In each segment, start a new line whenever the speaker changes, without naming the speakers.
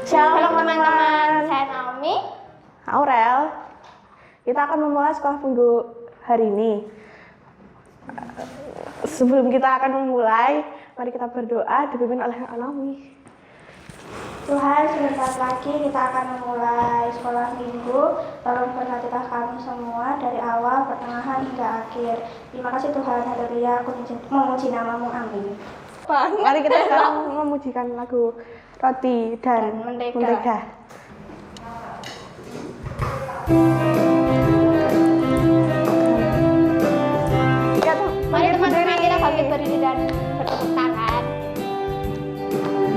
Shalom teman-teman, saya Naomi,
Aurel. Kita akan memulai sekolah minggu hari ini. Sebelum kita akan memulai, mari kita berdoa dipimpin oleh Naomi.
Tuhan, sebentar lagi kita akan memulai sekolah minggu. Tolong berkatilah kami semua dari awal, pertengahan hingga akhir. Terima kasih Tuhan, haleluya, aku memuji namamu, amin.
Mari kita sekarang memujikan lagu Roti dan Mentega.
Mari teman-teman kita bangkit berdiri dan bertepuk tangan.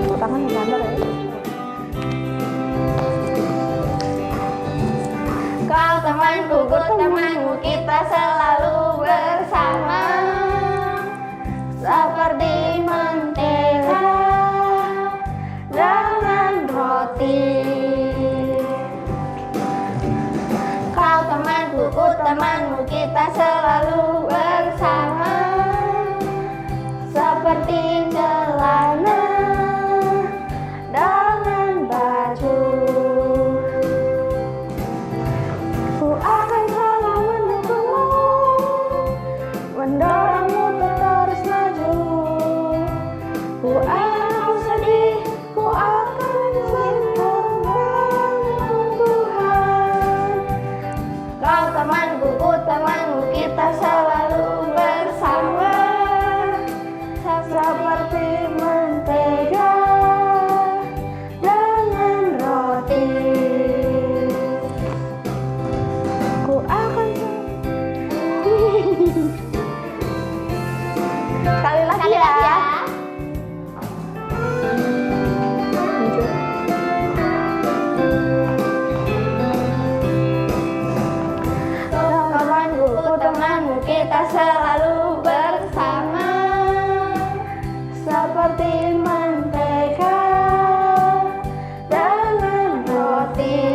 Tepuk tangan di kantor ya.
Kau temanku, ku temanmu, kita selalu bersama. Seperti mentega dengan roti. Kau temanku, ku temanmu, kita selalu bersama. Seperti celana dengan baju. Ku akan selalu mendukungmu, mendorongmu untuk terus maju. Ku akan sedih, ku akan senang Tuhan. Kau temanku, ku temanmu, kita selalu bersama. Seperti mentega dengan roti. Ku akan sekali lagi ya. Temanmu, kita selalu bersama. Seperti mentega dengan roti.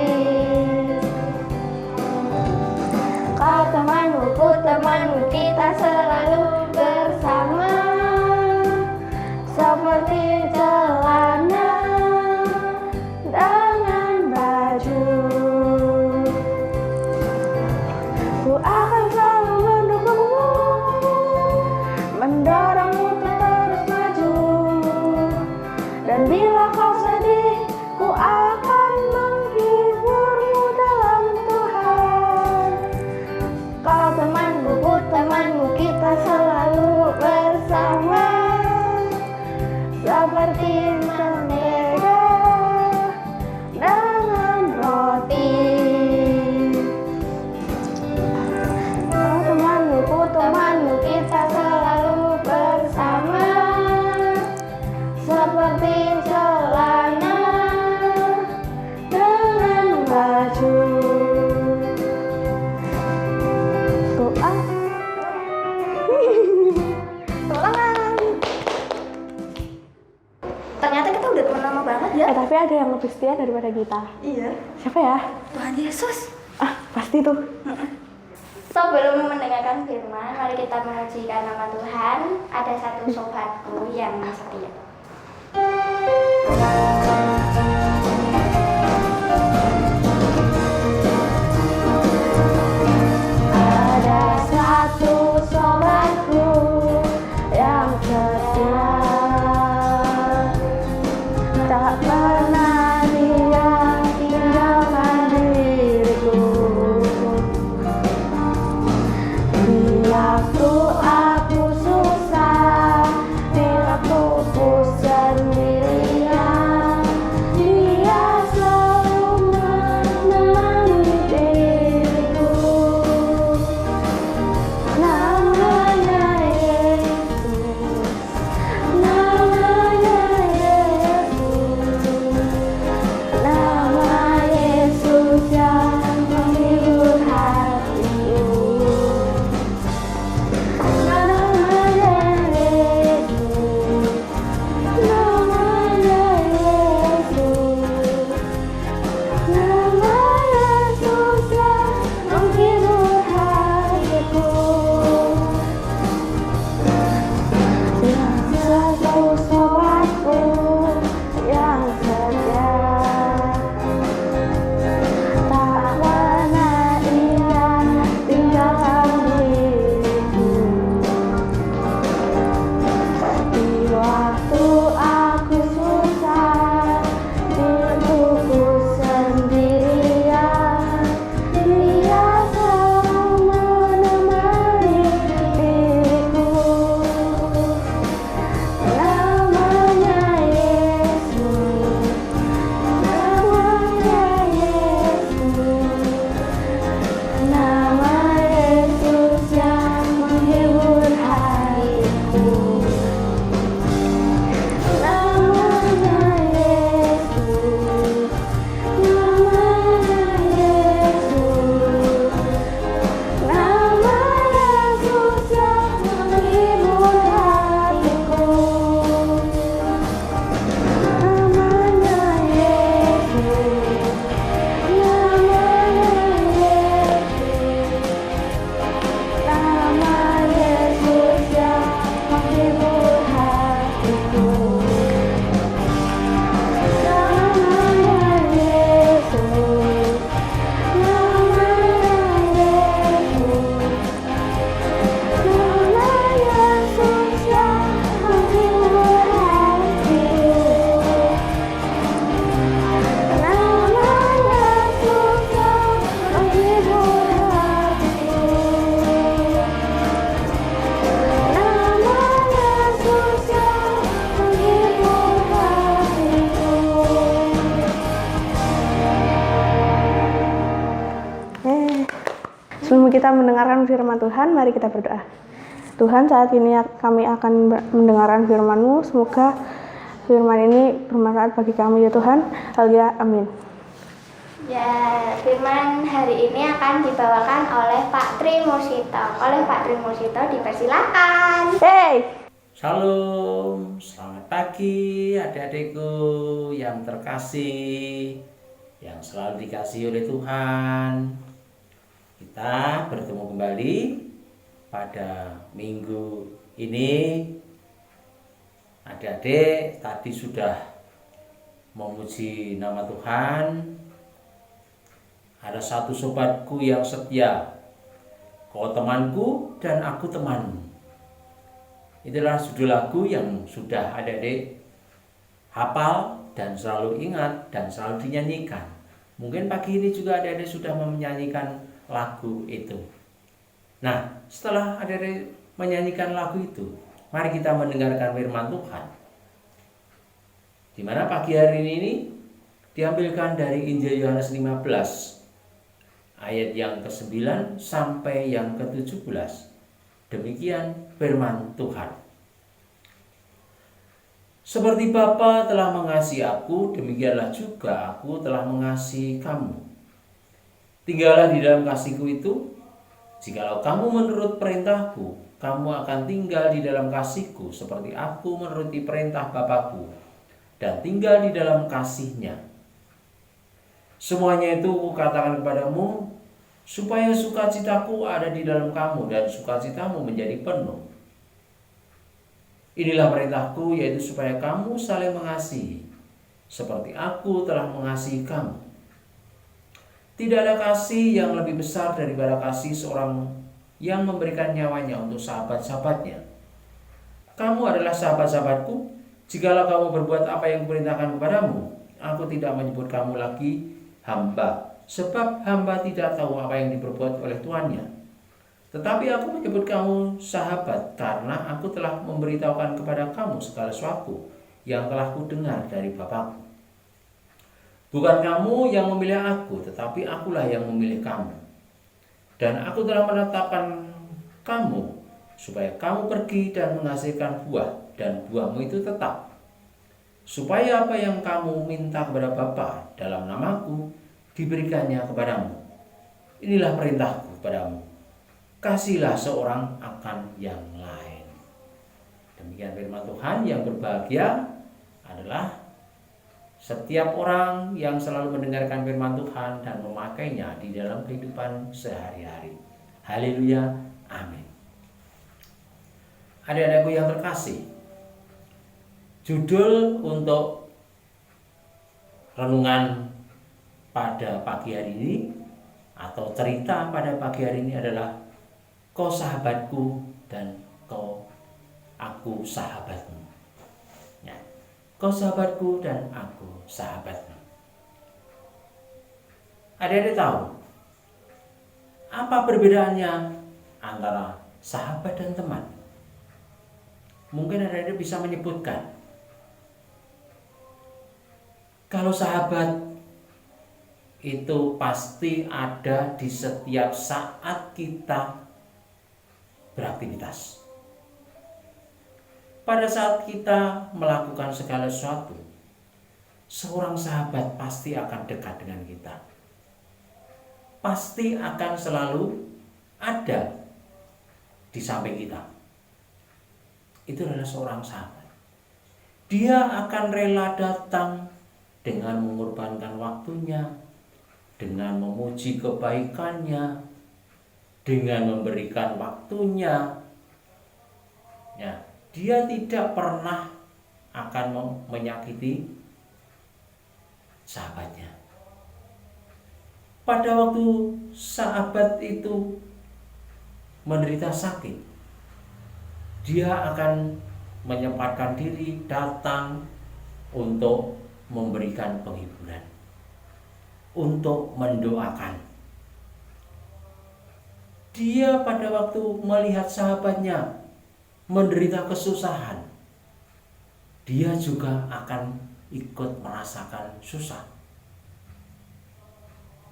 Kau temanmu, ku temanmu, kita selalu bersama. Seperti celana dengan baju. Ku akan selalu mendukungmu, mendorongmu untuk terus maju. Dan bila kau sedih, ku akan menghiburmu dalam Tuhan. Kau temanku, ku temanmu, kita selalu bersama. Seperti mentega dengan roti. Temanmu, kita selalu bersama. Seperti celana dengan baju. Doa. Tangan. Ternyata kita udah teman lama banget ya.
Tapi ada yang lebih setia daripada kita.
Iya.
Siapa ya?
Tuhan Yesus.
Pasti tuh.
Sebelum mendengarkan firman, mari kita memujikan nama Tuhan. Ada satu sobatku yang setia. Ada satu sobatku yang setia, tak pernah dia tinggalkan diriku. Waktu aku susah, di waktuku sendirian,
kita mendengarkan firman Tuhan, mari kita berdoa. Tuhan, saat ini kami akan mendengarkan firman-Mu. Semoga firman ini bermanfaat bagi kami ya Tuhan. Haleluya, amin.
Ya, firman hari ini akan dibawakan oleh Pak Trimusito. Pak Trimusito, dipersilakan.
Hey!
Shalom, selamat pagi adik-adikku yang terkasih, yang selalu dikasihi oleh Tuhan. Kita bertemu kembali pada minggu ini. Adik-adik tadi sudah memuji nama Tuhan. Ada satu sobatku yang setia, kau temanku dan aku temanmu. Itulah judul lagu yang sudah adik-adik hafal dan selalu ingat dan selalu dinyanyikan. Mungkin pagi ini juga adik-adik sudah menyanyikan lagu itu. Nah, setelah adik-adik menyanyikan lagu itu, mari kita mendengarkan firman Tuhan. Di mana pagi hari ini diambilkan dari Injil Yohanes 15 ayat yang ke-9 sampai yang ke-17. Demikian firman Tuhan. Seperti Bapa telah mengasihi aku, demikianlah juga aku telah mengasihi kamu. Tinggallah di dalam kasihku itu. Jikalau kamu menurut perintahku, kamu akan tinggal di dalam kasihku, seperti aku menuruti perintah Bapakku dan tinggal di dalam kasihnya. Semuanya itu kukatakan kupadamu, supaya sukacitaku ada di dalam kamu dan sukacitamu menjadi penuh. Inilah perintahku, yaitu supaya kamu saling mengasihi, seperti aku telah mengasihi kamu. Tidak ada kasih yang lebih besar daripada kasih seorang yang memberikan nyawanya untuk sahabat-sahabatnya. Kamu adalah sahabat-sahabatku, jikalau kamu berbuat apa yang kuperintahkan kepadamu. Aku tidak menyebut kamu lagi hamba, sebab hamba tidak tahu apa yang diperbuat oleh tuannya. Tetapi aku menyebut kamu sahabat, karena aku telah memberitahukan kepada kamu segala sesuatu yang telah kudengar dari Bapakku. Bukan kamu yang memilih aku, tetapi akulah yang memilih kamu. Dan aku telah menetapkan kamu, supaya kamu pergi dan menghasilkan buah, dan buahmu itu tetap. Supaya apa yang kamu minta kepada Bapa dalam namaku, diberikannya kepadamu. Inilah perintahku kepadamu, kasihilah seorang akan yang lain. Demikian firman Tuhan. Yang berbahagia adalah setiap orang yang selalu mendengarkan firman Tuhan dan memakainya di dalam kehidupan sehari-hari. Haleluya, amin. Adik-adikku yang terkasih, judul untuk renungan pada pagi hari ini atau cerita pada pagi hari ini adalah kau sahabatku dan aku sahabatmu. Ya, kau sahabatku dan aku sahabatmu. Adik-adik tahu apa perbedaannya antara sahabat dan teman? Mungkin adik-adik bisa menyebutkan. Kalau sahabat itu pasti ada di setiap saat kita beraktivitas. Pada saat kita melakukan segala sesuatu, seorang sahabat pasti akan dekat dengan kita. Pasti akan selalu ada di samping kita. Itu adalah seorang sahabat. Dia akan rela datang dengan mengorbankan waktunya, dengan memuji kebaikannya, dengan memberikan waktunya. Ya, dia tidak pernah akan menyakiti sahabatnya. Pada waktu sahabat itu menderita sakit, dia akan menyempatkan diri datang untuk memberikan penghiburan, untuk mendoakan. Dia pada waktu melihat sahabatnya menderita kesusahan, dia juga akan ikut merasakan susah.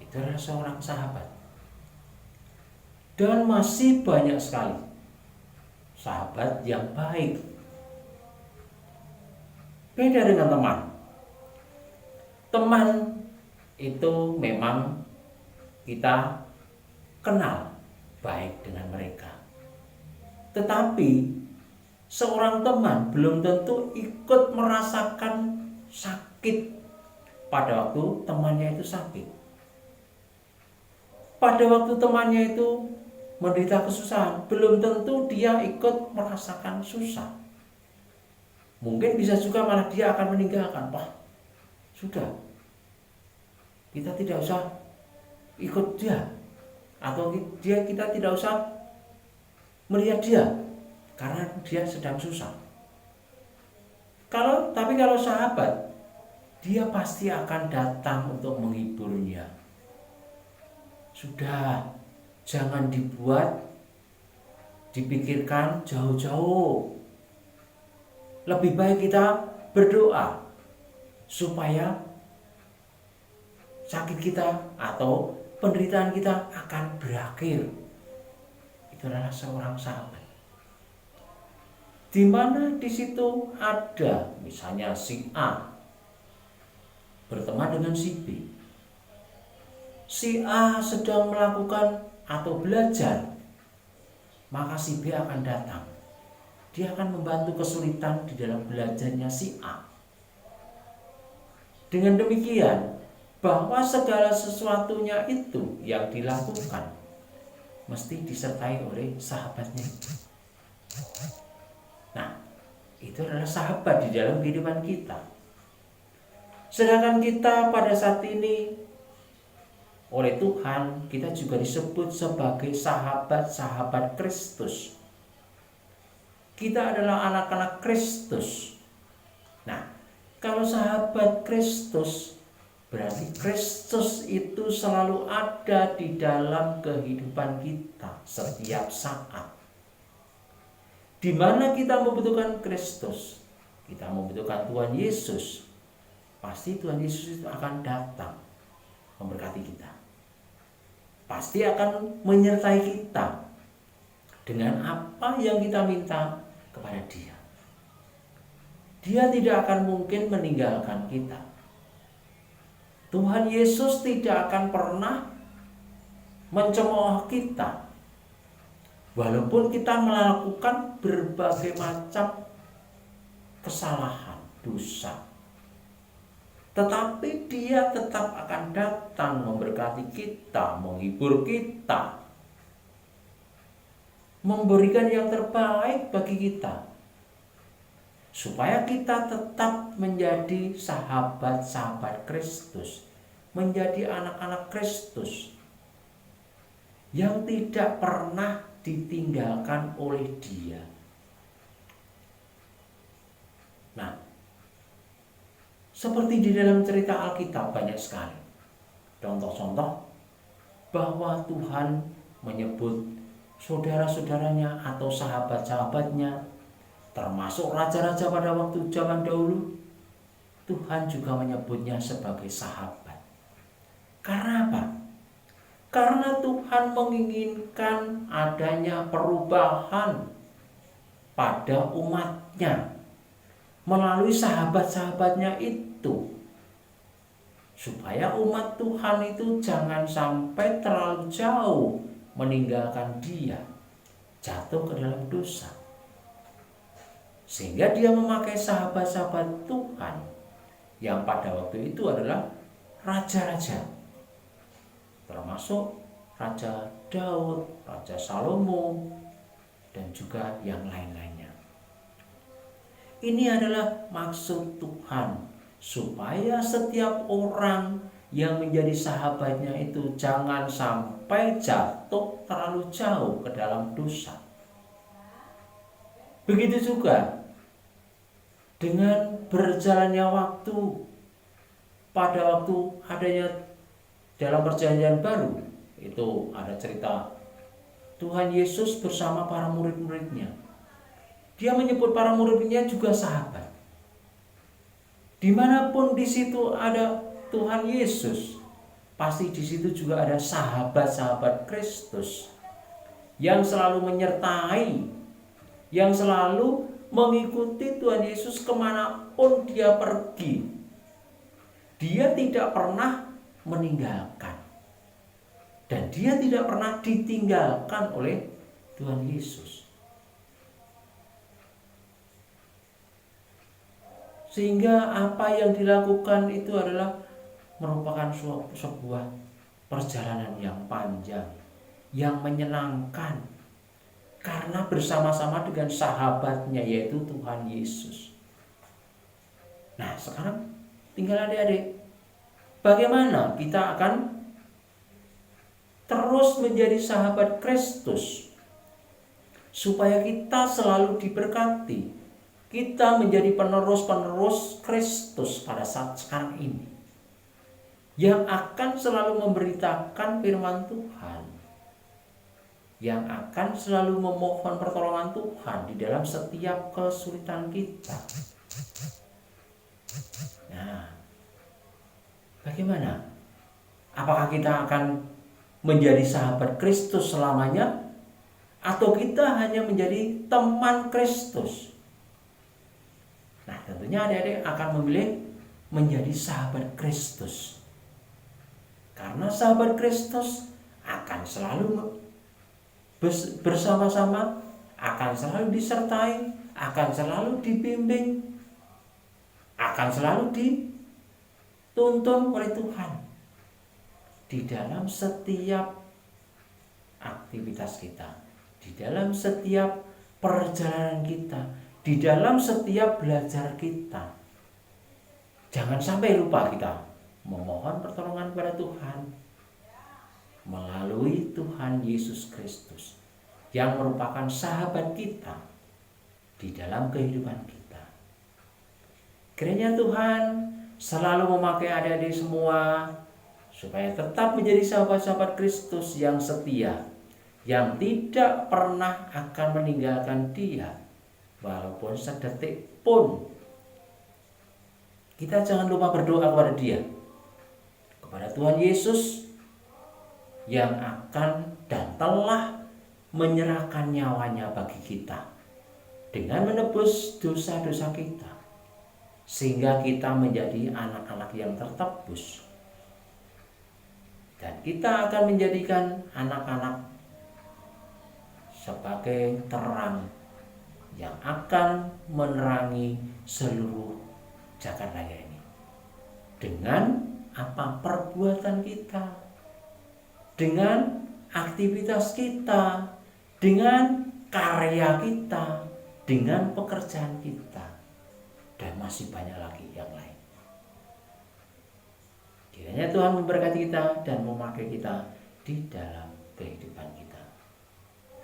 Itu adalah seorang sahabat. Dan masih banyak sekali sahabat yang baik. Beda dengan teman. Teman itu memang kita kenal baik dengan mereka. Tetapi seorang teman belum tentu ikut merasakan sakit pada waktu temannya itu sakit. Pada waktu temannya itu menderita kesusahan, belum tentu dia ikut merasakan susah. Mungkin bisa juga malah dia akan meninggalkan. Wah, sudah, kita tidak usah ikut dia, atau kita tidak usah melihat dia karena dia sedang susah. Tapi kalau sahabat, dia pasti akan datang untuk menghiburnya. Sudah, jangan dipikirkan jauh-jauh. Lebih baik kita berdoa supaya sakit kita atau penderitaan kita akan berakhir. Itu adalah seorang sahabat. Di mana di situ ada misalnya si A berteman dengan si B. Si A sedang melakukan atau belajar, maka si B akan datang. Dia akan membantu kesulitan di dalam belajarnya si A. Dengan demikian, bahwa segala sesuatunya itu yang dilakukan mesti disertai oleh sahabatnya. Nah, itu adalah sahabat di dalam kehidupan kita. Sedangkan kita pada saat ini oleh Tuhan, kita juga disebut sebagai sahabat-sahabat Kristus. Kita adalah anak-anak Kristus. Nah, kalau sahabat Kristus, berarti Kristus itu selalu ada di dalam kehidupan kita setiap saat. Di mana kita membutuhkan Kristus, kita membutuhkan Tuhan Yesus, pasti Tuhan Yesus itu akan datang memberkati kita. Pasti akan menyertai kita dengan apa yang kita minta kepada Dia. Dia tidak akan mungkin meninggalkan kita. Tuhan Yesus tidak akan pernah mencemooh kita. Walaupun kita melakukan berbagai macam kesalahan, dosa, tetapi Dia tetap akan datang memberkati kita, menghibur kita, memberikan yang terbaik bagi kita, supaya kita tetap menjadi sahabat-sahabat Kristus, menjadi anak-anak Kristus yang tidak pernah ditinggalkan oleh Dia. Nah, seperti di dalam cerita Alkitab banyak sekali contoh-contoh bahwa Tuhan menyebut saudara-saudaranya atau sahabat-sahabatnya, termasuk raja-raja pada waktu zaman dahulu. Tuhan juga menyebutnya sebagai sahabat. Karena apa? Karena Tuhan menginginkan adanya perubahan pada umatnya melalui sahabat-sahabatnya itu, supaya umat Tuhan itu jangan sampai terlalu jauh meninggalkan Dia, jatuh ke dalam dosa. Sehingga Dia memakai sahabat-sahabat Tuhan yang pada waktu itu adalah raja-raja, termasuk Raja Daud, Raja Salomo, dan juga yang lain-lainnya. Ini adalah maksud Tuhan, supaya setiap orang yang menjadi sahabatnya itu jangan sampai jatuh terlalu jauh ke dalam dosa. Begitu juga dengan berjalannya waktu, pada waktu adanya dalam perjanjian baru, itu ada cerita Tuhan Yesus bersama para murid-muridnya. Dia menyebut para murid-muridnya juga sahabat. Dimanapun di situ ada Tuhan Yesus, pasti di situ juga ada sahabat-sahabat Kristus yang selalu menyertai, yang selalu mengikuti Tuhan Yesus kemanapun dia pergi. Dia tidak pernah meninggalkan, dan dia tidak pernah ditinggalkan oleh Tuhan Yesus. Sehingga apa yang dilakukan itu adalah merupakan sebuah perjalanan yang panjang, yang menyenangkan, karena bersama-sama dengan sahabatnya yaitu Tuhan Yesus. Nah, sekarang tinggal adik-adik, bagaimana kita akan terus menjadi sahabat Kristus supaya kita selalu diberkati, kita menjadi penerus-penerus Kristus pada saat sekarang ini, yang akan selalu memberitakan firman Tuhan, yang akan selalu memohon pertolongan Tuhan di dalam setiap kesulitan kita. Nah, bagaimana? Apakah kita akan menjadi sahabat Kristus selamanya, atau kita hanya menjadi teman Kristus? Nah, tentunya adik-adik akan memilih menjadi sahabat Kristus, karena sahabat Kristus akan selalu bersama-sama, akan selalu disertai, akan selalu dibimbing, akan selalu dituntun oleh Tuhan di dalam setiap aktivitas kita, di dalam setiap perjalanan kita, di dalam setiap belajar kita. Jangan sampai lupa kita memohon pertolongan kepada Tuhan melalui Tuhan Yesus Kristus yang merupakan sahabat kita di dalam kehidupan kita. Kiranya Tuhan selalu memakai adik-adik semua supaya tetap menjadi sahabat-sahabat Kristus yang setia, yang tidak pernah akan meninggalkan Dia walaupun sedetik pun. Kita jangan lupa berdoa kepada Dia, kepada Tuhan Yesus yang akan dan telah menyerahkan nyawanya bagi kita dengan menebus dosa-dosa kita, sehingga kita menjadi anak-anak yang tertebus, dan kita akan menjadikan anak-anak sebagai terang yang akan menerangi seluruh jagat raya ini dengan apa perbuatan kita, dengan aktivitas kita, dengan karya kita, dengan pekerjaan kita, dan masih banyak lagi yang lain. Kiranya Tuhan memberkati kita dan memakai kita di dalam kehidupan kita.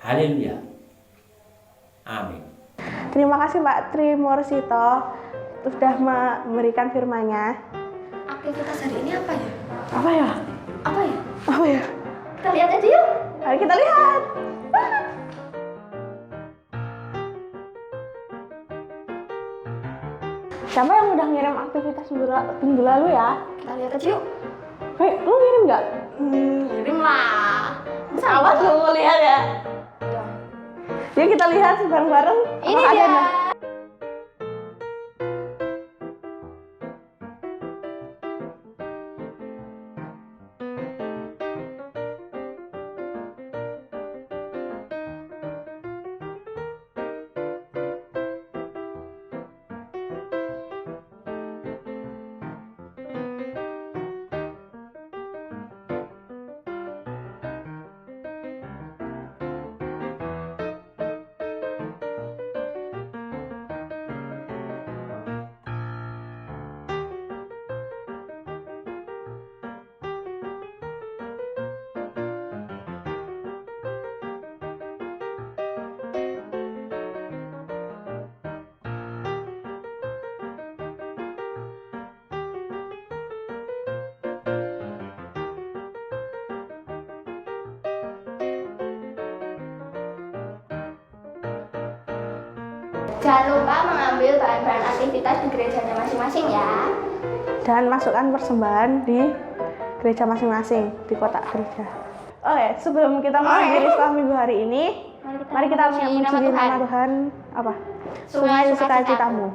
Haleluya. Amin.
Terima kasih Pak Trimorsito sudah memberikan firman-Nya.
Aktivitas hari ini apa ya?
Apa ya?
Apa ya?
Apa ya?
Kita lihat aja yuk.
Mari kita lihat. Siapa yang udah ngirim aktivitas minggu lalu ya?
Kita lihat aja yuk.
Hei, lu ngirim nggak?
Kirim lah.
Awas lu lihat ya. Yuk kita lihat bareng-bareng.
Ini
apakah
dia.
ada.
Jangan lupa mengambil bahan-bahan aktivitas di gerejanya masing-masing ya.
Dan masukkan persembahan di gereja masing-masing, di kotak gereja. Sebelum kita mengakhiri sekolah minggu hari ini, mari kita memuji nama Tuhan. Apa? Sungai Sukacitamu.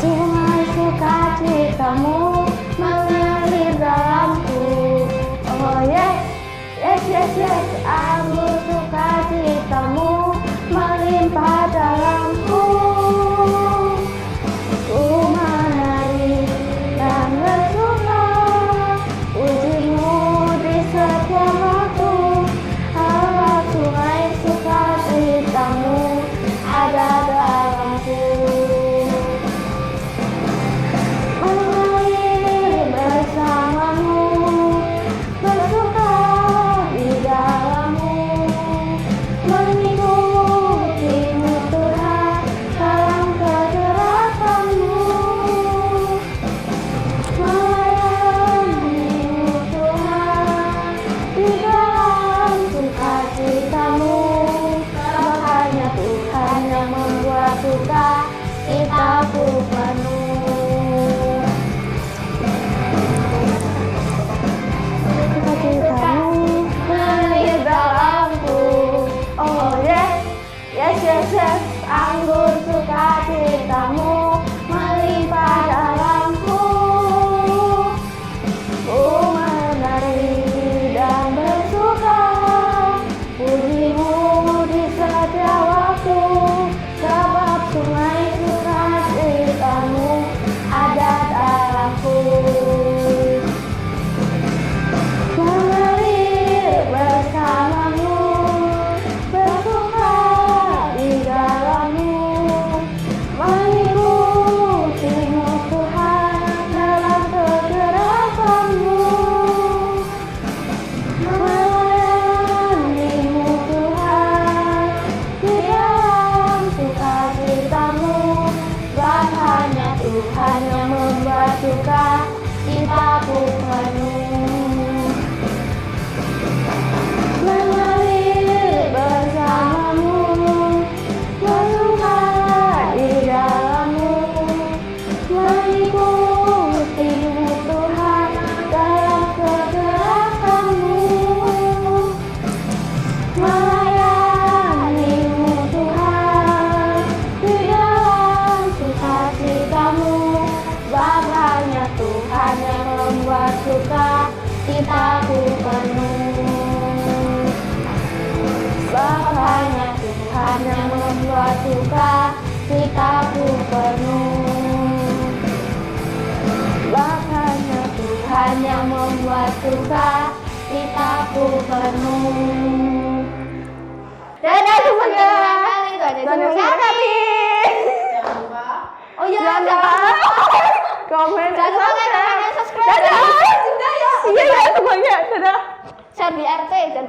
Sungai Sukacitamu mengalir dalamku. Oh yes, yes, yes, yes. Anggur sukacitamu melimpah dalamku. Ku menari dan bersuka, pujimu di setiap waktu. Harap sungai sukacitamu ada dalamku. Mengalir bersamamu, bersuka di dalammu, mengikutimu Tuhan dalam kegerakanmu, melayanimu Tuhan di dalam sukacitamu. Makanya Tuhan yang membuat suka citaku penuh. Sukacitamu mengalir dalamku. Oh yes, yes, yes, yes. Anggur sukacitamu melimpah dalamku. Ku menari dan bersuka, pujimu di setiap waktu. Sebab sungai sukacitamu ada dalamku. Mengalir bersamamu, bersuka di dalammu, mengikutimu Tuhan dalam kegerakanmu, melayanimu Tuhan di dalam sukacitamu. Bahkan Tuhan yang membuat suka citaku penuh. Mengalir bersamamu, bersuka di dalammu, mengikutimu Tuhan dalam kegerakanmu, melayanimu Tuhan di dalam sukacitamu. Bapaknya Tuhan yang membuat suka citaku penuh. Bapaknya Tuhan yang membuat suka citaku penuh. Bapaknya Tuhan yang membuat suka citaku penuh. Dadah semuanya. Dadah sekali. Oh iya, jangan lupa komen, subscribe. Dadah. Iya, semuanya. Dadah.
Share di RT, jangan lupa.